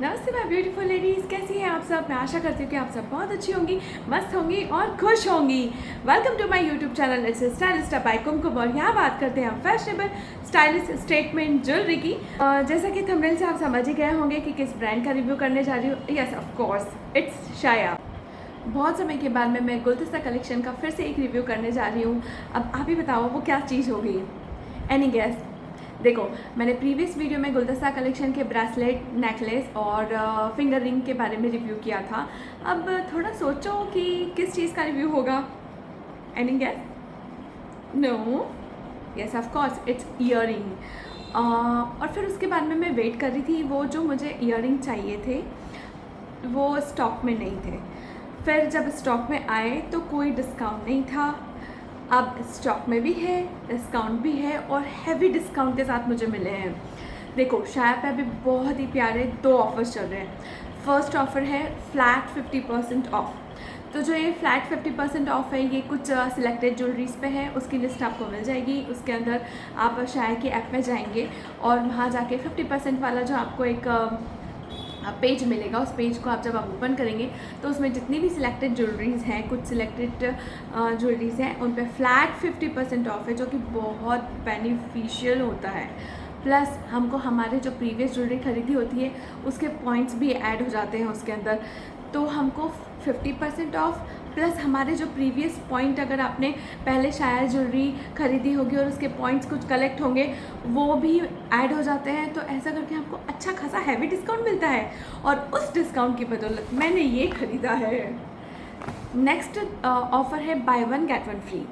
नमस्ते my beautiful ladies, कैसी हैं आप सब। मैं आशा करती हूँ कि आप सब बहुत अच्छी होंगी, मस्त होंगी और खुश होंगी। Welcome to my YouTube channel it's stylist by Kumkum. और यहाँ बात करते हैं हम फैशनेबल स्टाइलिश स्टेटमेंट ज्वेलरी की। जैसा कि थंबनेल से आप समझ ही गए होंगे कि किस ब्रांड का रिव्यू करने जा रही हूँ। यस ऑफ कोर्स इट्स शाया। बहुत समय के बाद मैं गुलदस्ता कलेक्शन का फिर से एक रिव्यू करने जा रही हूँ। अब आप ही बताओ वो क्या चीज़ होगी। Any guess? देखो, मैंने प्रीवियस वीडियो में गुलदस्ता कलेक्शन के ब्रेसलेट, नेकलेस और फिंगर रिंग के बारे में रिव्यू किया था। अब थोड़ा सोचो कि किस चीज़ का रिव्यू होगा। Any guess? No? Yes of course it's earring. और फिर उसके बाद में मैं वेट कर रही थी, वो जो मुझे ईयर रिंग चाहिए थे वो स्टॉक में नहीं थे। फिर जब स्टॉक में आए तो कोई डिस्काउंट नहीं था। अब स्टॉक में भी है, डिस्काउंट भी है और हैवी डिस्काउंट के साथ मुझे मिले हैं। देखो, शाया पे अभी बहुत ही प्यारे 2 ऑफर्स चल रहे हैं। फर्स्ट ऑफ़र है फ्लैट 50% ऑफ। तो जो ये फ्लैट 50% ऑफ है ये कुछ सिलेक्टेड ज्वेलरीज पे है। उसकी लिस्ट आपको मिल जाएगी। उसके अंदर आप शाया की ऐप में जाएंगे और वहाँ जाके 50% वाला जो आपको एक पेज मिलेगा, उस पेज को जब आप ओपन करेंगे तो उसमें जितनी भी सिलेक्टेड ज्वेलरीज़ हैं, कुछ सिलेक्टेड ज्वेलरीज़ हैं, उन पे फ्लैट 50% ऑफ है, जो कि बहुत बेनिफिशियल होता है। प्लस हमको हमारे जो प्रीवियस ज्वेलरी खरीदी होती है उसके पॉइंट्स भी ऐड हो जाते हैं उसके अंदर। तो हमको 50% ऑफ प्लस हमारे जो प्रीवियस पॉइंट, अगर आपने पहले शायद ज्वेलरी खरीदी होगी और उसके पॉइंट्स कुछ कलेक्ट होंगे, वो भी ऐड हो जाते हैं। तो ऐसा करके हमको अच्छा खासा हैवी डिस्काउंट मिलता है और उस डिस्काउंट की बदौलत मैंने ये ख़रीदा है। नेक्स्ट ऑफ़र है buy one get one free.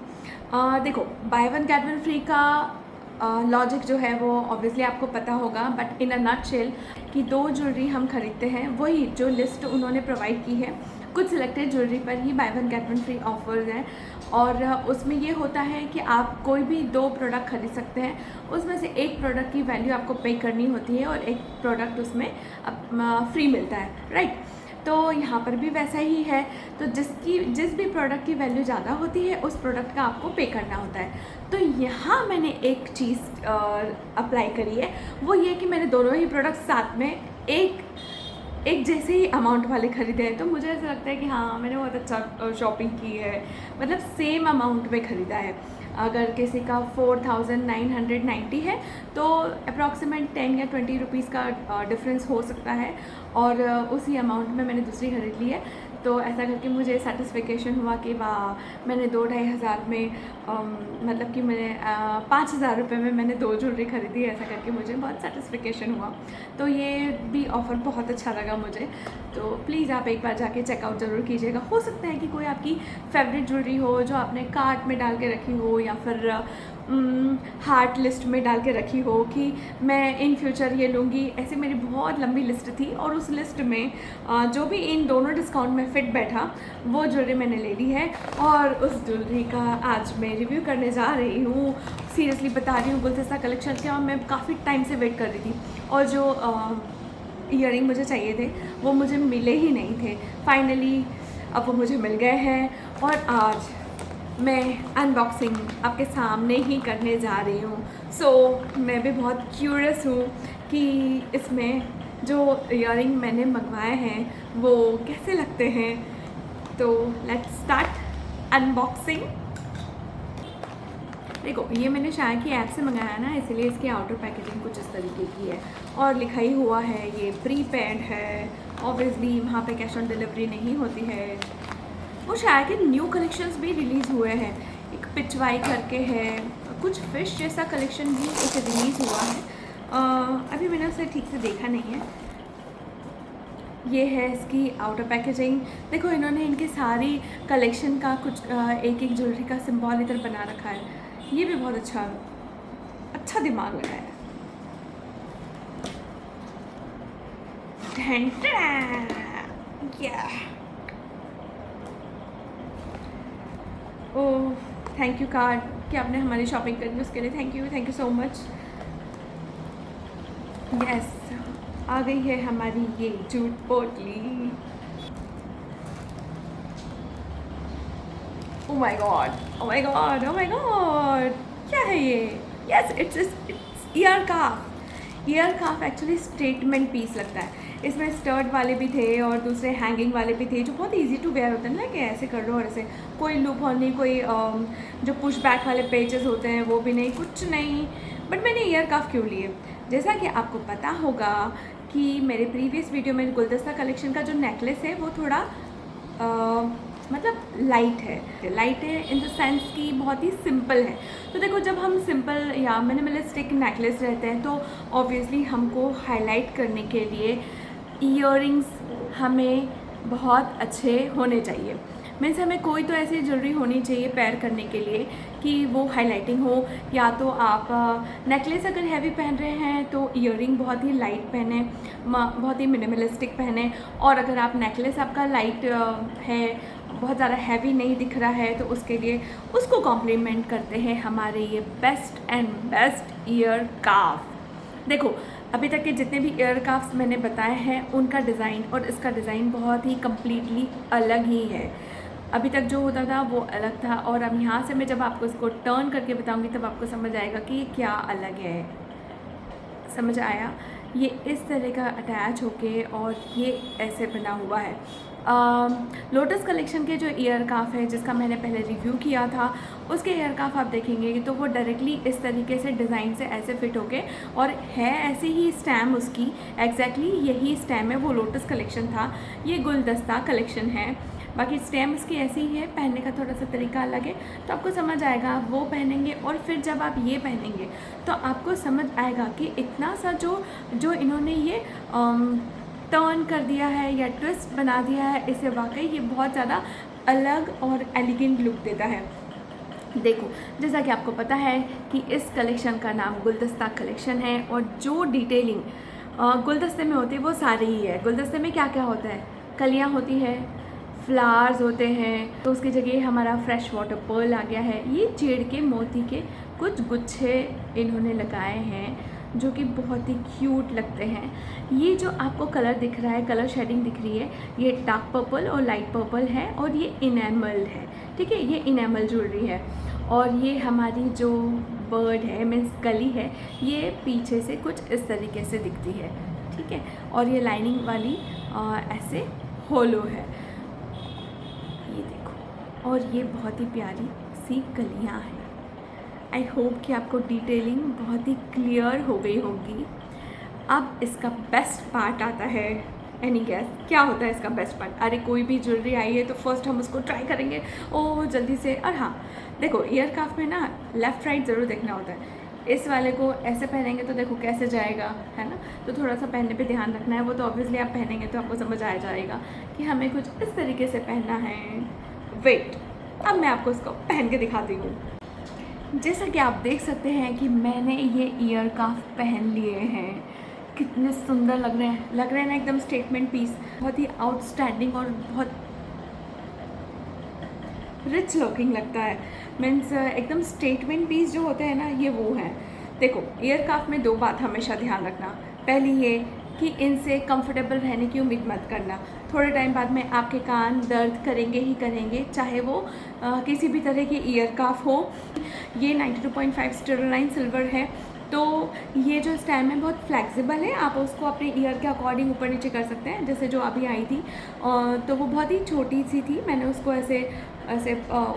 देखो, buy one get one free का लॉजिक जो है वो ऑब्वियसली आपको पता होगा, बट इन अ नटशेल कि 2 ज्वेलरी हम खरीदते हैं, वही जो लिस्ट उन्होंने प्रोवाइड की है, कुछ सिलेक्टेड ज्वेलरी पर ही buy one get one free offers हैं। और उसमें ये होता है कि आप कोई भी 2 प्रोडक्ट खरीद सकते हैं, उसमें से एक प्रोडक्ट की वैल्यू आपको पे करनी होती है और एक प्रोडक्ट उसमें फ्री मिलता है, राइट। तो यहाँ पर भी वैसा ही है। तो जिस भी प्रोडक्ट की वैल्यू ज़्यादा होती है उस प्रोडक्ट का आपको पे करना होता है। तो यहाँ मैंने एक चीज़ अप्लाई करी है, वो ये कि मैंने दोनों ही प्रोडक्ट साथ में एक जैसे ही अमाउंट वाले ख़रीदे हैं। तो मुझे ऐसा लगता है कि हाँ, मैंने बहुत अच्छा शॉपिंग की है, मतलब सेम अमाउंट में ख़रीदा है। अगर किसी का 4990 है तो अप्रॉक्सीमेट 10 या 20 रुपीज़ का डिफरेंस हो सकता है, और उसी अमाउंट में मैंने दूसरी ख़रीद ली है। तो ऐसा करके मुझे सेटिस्फिकेशन हुआ कि वाह, मैंने 2-2.5 हज़ार में मतलब कि मैंने 5,000 रुपये में मैंने 2 ज्वेलरी खरीदी है। ऐसा करके मुझे बहुत सेटिस्फिकेशन हुआ। तो ये भी ऑफ़र बहुत अच्छा लगा मुझे। तो प्लीज़ आप एक बार जाके चेकआउट ज़रूर कीजिएगा। हो सकता है कि कोई आपकी फेवरेट ज्वेलरी हो जो आपने कार्ट में डाल के रखी हो, या फिर हार्ट लिस्ट में डाल के रखी हो कि मैं इन फ्यूचर ये लूँगी। ऐसी मेरी बहुत लंबी लिस्ट थी और उस लिस्ट में जो भी इन दोनों डिस्काउंट में फ़िट बैठा वो ज्वेलरी मैंने ले ली है, और उस ज्वेलरी का आज मैं रिव्यू करने जा रही हूँ। सीरियसली बता रही हूँ, गुलदस्ता कलेक्शन का मैं काफ़ी टाइम से वेट कर रही थी, और जो ईयरिंग मुझे चाहिए थे वो मुझे मिले ही नहीं थे। फाइनली अब वो मुझे मिल गए हैं और आज मैं अनबॉक्सिंग आपके सामने ही करने जा रही हूँ। सो मैं भी बहुत क्यूरियस हूँ कि इसमें जो ईयरिंग मैंने मंगवाए हैं वो कैसे लगते हैं। तो लेट्स स्टार्ट अनबॉक्सिंग। देखो, ये मैंने शाया की ऐप से मंगाया ना, इसलिए इसकी आउटर पैकेजिंग कुछ इस तरीके की है और लिखाई हुआ है ये प्रीपेड है। ऑब्वियसली वहाँ पे कैश ऑन डिलीवरी नहीं होती है। वो शाया के न्यू कलेक्शंस भी रिलीज़ हुए हैं। एक पिचवाई करके है, कुछ फिश जैसा कलेक्शन भी एक रिलीज़ हुआ है। अभी मैंने उसे ठीक से देखा नहीं है। ये है इसकी आउटर पैकेजिंग। देखो, इन्होंने इनके सारी कलेक्शन का कुछ एक ज्वेलरी का सिंबल इधर बना रखा है। ये भी बहुत अच्छा दिमाग लगाया है। ओह, थैंक यू कार्ड कि आपने हमारी शॉपिंग करी, उसके लिए thank you so much. Yes, आ गई है हमारी ये जूट पोटली। Oh my god, oh my god, oh my god, क्या है ये? Yes, it's ear cuff. Ear cuff actually statement piece लगता है। इसमें स्टर्ट वाले भी थे और दूसरे हैंगिंग वाले भी थे, जो बहुत इजी टू वेयर होते हैं ना, कि ऐसे कर लो और ऐसे, कोई लूप होल नहीं, कोई जो पुश बैक वाले पेजेस होते हैं वो भी नहीं, कुछ नहीं। बट मैंने ईयर कफ क्यों लिए? जैसा कि आपको पता होगा कि मेरे प्रीवियस वीडियो में गुलदस्ता कलेक्शन का जो नेकलेस है वो थोड़ा मतलब लाइट है इन द सेंस कि बहुत ही सिंपल है। तो देखो, जब हम सिंपल या मिनिमलिस्टिक नेकलेस रहते हैं तो ऑब्वियसली हमको हाईलाइट करने के लिए ईयरिंग्स हमें बहुत अच्छे होने चाहिए। मीन्स हमें कोई तो ऐसी ज्वेलरी होनी चाहिए पेयर करने के लिए कि वो हाईलाइटिंग हो। या तो आप नेकलेस अगर हैवी पहन रहे हैं तो ईयरिंग बहुत ही लाइट पहने, बहुत ही मिनिमलिस्टिक पहने। और अगर आप नेकलेस आपका लाइट है, बहुत ज़्यादा हैवी नहीं दिख रहा है, तो उसके लिए उसको कॉम्प्लीमेंट करते हैं हमारे ये बेस्ट एंड बेस्ट ईयर काफ। देखो, अभी तक के जितने भी ईयर काफ्स मैंने बताए हैं उनका डिज़ाइन और इसका डिज़ाइन बहुत ही कम्प्लीटली अलग ही है। अभी तक जो होता था वो अलग था, और अब यहाँ से मैं जब आपको इसको टर्न करके बताऊँगी तब आपको समझ आएगा कि ये क्या अलग है। समझ आया? ये इस तरह का अटैच होके और ये ऐसे बना हुआ है। लोटस कलेक्शन के जो ईयर काफ है, जिसका मैंने पहले रिव्यू किया था, उसके ईयर काफ आप देखेंगे तो वो डायरेक्टली इस तरीके से डिज़ाइन से ऐसे फिट होके, और है ऐसे ही स्टैम उसकी, एग्जैक्टली यही स्टैम है। वो लोटस कलेक्शन था, ये गुलदस्ता कलेक्शन है। बाकी स्टैम उसकी ऐसी ही है, पहनने का थोड़ा सा तरीका अलग है, तो आपको समझ आएगा। आप वो पहनेंगे और फिर जब आप ये पहनेंगे तो आपको समझ आएगा कि इतना सा जो इन्होंने ये टर्न कर दिया है या ट्विस्ट बना दिया है, इसे वाकई ये बहुत ज़्यादा अलग और एलिगेंट लुक देता है। देखो, जैसा कि आपको पता है कि इस कलेक्शन का नाम गुलदस्ता कलेक्शन है, और जो डिटेलिंग गुलदस्ते में होती है वो सारी ही है। गुलदस्ते में क्या क्या होता है? कलियाँ होती है, फ्लावर्स होते हैं, तो उसकी जगह हमारा फ्रेश वाटर पर्ल आ गया है। ये चीड़ के मोती के कुछ गुच्छे इन्होंने लगाए हैं जो कि बहुत ही क्यूट लगते हैं। ये जो आपको कलर दिख रहा है, कलर शेडिंग दिख रही है, ये डार्क पर्पल और लाइट पर्पल है, और ये इनेमल है। ठीक है, ये इनेमल ज्वेलरी है। और ये हमारी जो बर्ड है, मीन्स कली है, ये पीछे से कुछ इस तरीके से दिखती है। ठीक है, और ये लाइनिंग वाली ऐसे होलो है, ये देखो। और ये बहुत ही प्यारी सी कलियाँ हैं। आई होप कि आपको डिटेलिंग बहुत ही क्लियर हो गई होगी। अब इसका बेस्ट पार्ट आता है। एनी गैस क्या होता है इसका बेस्ट पार्ट? अरे, कोई भी ज्वेलरी आई है तो फर्स्ट हम उसको ट्राई करेंगे जल्दी से। और हाँ, देखो, ईयर काफ में ना लेफ़्ट राइट ज़रूर देखना होता है। इस वाले को ऐसे पहनेंगे तो देखो कैसे जाएगा, है ना? तो थोड़ा सा पहनने पे ध्यान रखना है। वो तो ऑब्वियसली आप पहनेंगे तो आपको समझ आ जाएगा कि हमें कुछ इस तरीके से पहनना है। वेट, अब मैं आपको इसको पहन के दिखाती हूँ। जैसा कि आप देख सकते हैं कि मैंने ये ईयर काफ पहन लिए हैं। कितने सुंदर लग रहे हैं ना, एकदम स्टेटमेंट पीस, बहुत ही आउटस्टैंडिंग और बहुत रिच लुकिंग लगता है। मीन्स एकदम स्टेटमेंट पीस जो होते हैं ना, ये वो हैं। देखो, ईयर काफ में दो बात हमेशा ध्यान रखना। पहली ये कि इनसे कंफर्टेबल रहने की उम्मीद मत करना। थोड़े टाइम बाद में आपके कान दर्द करेंगे ही करेंगे, चाहे वो किसी भी तरह की ईयर काफ हो। ये 92.5 स्टेरोलाइन सिल्वर है, तो ये जो स्टैम है बहुत फ्लेक्सिबल है। आप उसको अपने ईयर के अकॉर्डिंग ऊपर नीचे कर सकते हैं। जैसे जो अभी आई थी तो वो बहुत ही छोटी सी थी, मैंने उसको ऐसे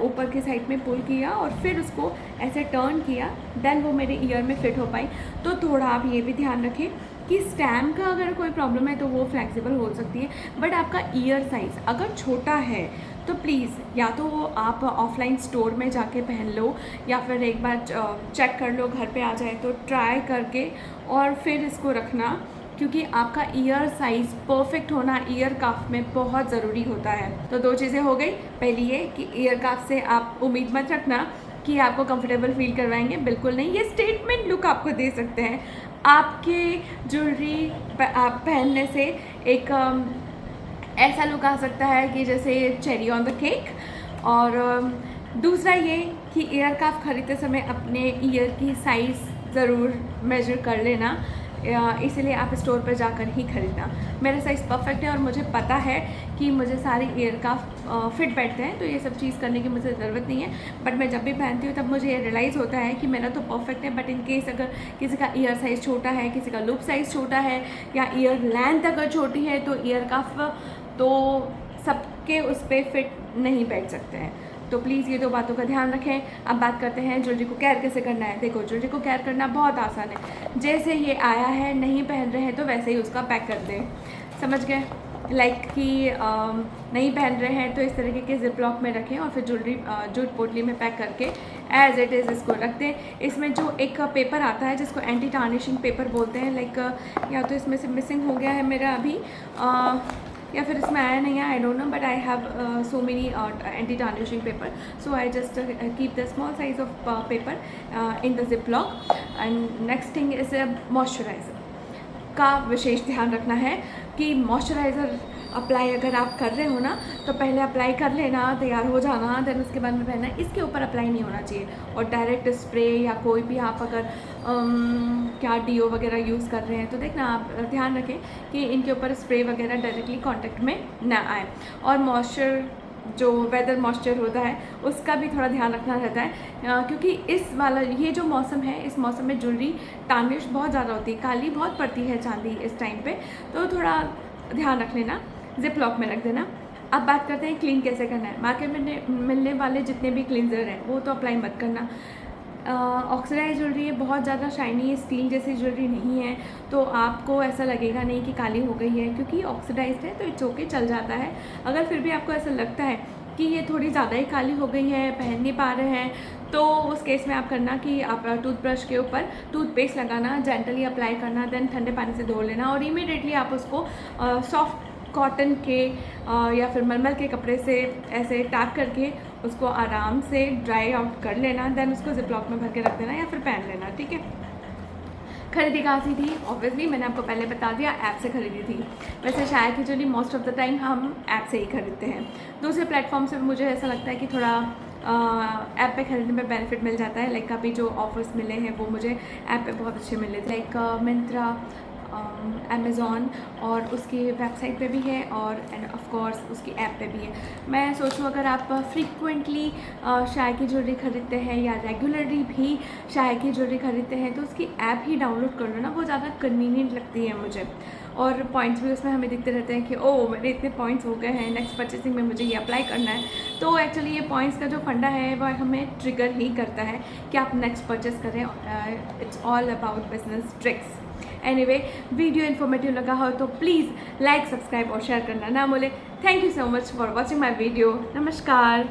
ऊपर के साइड में पुल किया और फिर उसको ऐसे टर्न किया, देन वो मेरे ईयर में फिट हो पाई। तो थोड़ा आप ये भी ध्यान रखें कि स्टैम का अगर कोई प्रॉब्लम है तो वो फ्लेक्सिबल हो सकती है, बट आपका ईयर साइज़ अगर छोटा है तो प्लीज़ या तो वो आप ऑफलाइन स्टोर में जाके पहन लो, या फिर एक बार चेक कर लो, घर पे आ जाए तो ट्राई करके और फिर इसको रखना, क्योंकि आपका ईयर साइज़ परफेक्ट होना ईयर काफ में बहुत ज़रूरी होता है। तो दो चीज़ें हो गई। पहली ये कि ईयर काफ से आप उम्मीद मत रखना कि आपको कंफर्टेबल फील करवाएंगे, बिल्कुल नहीं। ये स्टेटमेंट लुक आपको दे सकते हैं। आपके ज्वेलरी पहनने से एक ऐसा लुक आ सकता है कि जैसे चेरी ऑन द केक। और दूसरा ये कि ईयर काफ खरीदते समय अपने ईयर की साइज़ ज़रूर मेजर कर लेना, इसीलिए आप स्टोर पर जाकर ही ख़रीदना। मेरा साइज़ परफेक्ट है और मुझे पता है कि मुझे सारे ईयर का फिट बैठते हैं, तो ये सब चीज़ करने की मुझे ज़रूरत नहीं है। बट मैं जब भी पहनती हूँ तब मुझे ये रियलाइज़ होता है कि मेरा तो परफेक्ट है, बट इन केस अगर किसी का ईयर साइज़ छोटा है, किसी का लूप साइज़ छोटा है या ईयर लेंथ अगर छोटी है तो ईयर कफ तो सबके उस पर फिट नहीं बैठ सकते हैं। तो प्लीज़ ये दो बातों का ध्यान रखें। अब बात करते हैं ज्वेलरी को केयर कैसे करना है। देखो, ज्वेलरी को केयर करना बहुत आसान है। जैसे ये आया है, नहीं पहन रहे हैं तो वैसे ही उसका पैक कर दें, समझ गए? लाइक कि नहीं पहन रहे हैं तो इस तरीके के जिप लॉक में रखें और फिर ज्वेलरी जूट पोटली में पैक करके एज इट इज़ इसको रख दें। इसमें जो एक पेपर आता है जिसको एंटी टार्निशिंग पेपर बोलते हैं, लाइक या तो इसमें से मिसिंग हो गया है मेरा अभी, या फिर इसमें आया नहीं है, I don't know, but I have so many anti tarnishing paper, so I just keep the small size of paper in the zip lock. And next thing is moisturiser का विशेष ध्यान रखना है कि मॉइस्चराइज़र अप्लाई अगर आप कर रहे हो ना तो पहले अप्लाई कर लेना, तैयार हो जाना, देन उसके बाद में पहनना। इसके ऊपर अप्लाई नहीं होना चाहिए। और डायरेक्ट स्प्रे या कोई भी आप अगर क्या डीओ वगैरह यूज़ कर रहे हैं तो देखना आप ध्यान रखें कि इनके ऊपर स्प्रे वगैरह डायरेक्टली कांटेक्ट में ना आए। और मॉइस्चर जो वेदर मॉइस्चर होता है उसका भी थोड़ा ध्यान रखना रहता है, क्योंकि इस वाला ये जो मौसम है, इस मौसम में ज्वेलरी टार्निश बहुत ज़्यादा होती है, काली बहुत पड़ती है चांदी इस टाइम पे, तो थोड़ा ध्यान रख लेना, जिप लॉक में रख देना। अब बात करते हैं क्लीन कैसे करना है। मार्केट में मिलने वाले जितने भी क्लींजर हैं वो तो अप्लाई मत करना। ऑक्सीडाइज ज्वेलरी है, बहुत ज़्यादा शाइनी स्टील जैसी ज्वेलरी नहीं है, तो आपको ऐसा लगेगा नहीं कि काली हो गई है, क्योंकि ऑक्सीडाइज्ड है तो इट्स ओके, चल जाता है। अगर फिर भी आपको ऐसा लगता है कि ये थोड़ी ज़्यादा ही काली हो गई है, पहन नहीं पा रहे हैं, तो उस केस में आप करना कि आप टूथब्रश के ऊपर टूथपेस्ट लगाना, जेंटली अप्लाई करना, देन ठंडे पानी से धो लेना और इमीडिएटली आप उसको सॉफ्ट कॉटन के या फिर मलमल के कपड़े से ऐसे टाक करके उसको आराम से ड्राई आउट कर लेना, देन उसको जिप लॉक में भर के रख देना या फिर पहन लेना, ठीक है। खरीदी कहाँ से थी? ऑब्वियसली मैंने आपको पहले बता दिया, ऐप से खरीदी थी। वैसे शायद कि jewellery most of the time हम ऐप से ही खरीदते हैं। दूसरे प्लेटफॉर्म से मुझे ऐसा लगता है कि थोड़ा ऐप पे खरीदने में बेनिफिट मिल जाता है। लाइक अभी जो ऑफर्स मिले हैं वो मुझे ऐप पे बहुत अच्छे मिले थे, लाइक मिंत्रा, अमेज़ॉन और उसकी वेबसाइट पे भी है और एंड ऑफ कोर्स उसकी ऐप पे भी है। मैं सोचूं अगर आप फ्रीक्वेंटली शाय की ज्वेलरी ख़रीदते हैं या रेगुलरली भी शाय की ज्वेलरी ख़रीदते हैं तो उसकी ऐप ही डाउनलोड कर लो ना, वो ज़्यादा कन्वीनियंट लगती है मुझे। और पॉइंट्स भी उसमें हमें दिखते रहते हैं कि ओह मेरे इतने पॉइंट्स हो गए हैं, नेक्स्ट परचेसिंग में मुझे ये अप्लाई करना है। तो एक्चुअली ये पॉइंट्स का जो फंडा है वह हमें ट्रिगर ही करता है कि आप नेक्स्ट परचेस करें। It's all about business tricks. Anyway, video informative लगा हो तो प्लीज़ लाइक, सब्सक्राइब और शेयर करना ना भूलें। Thank you so much for watching my video. नमस्कार।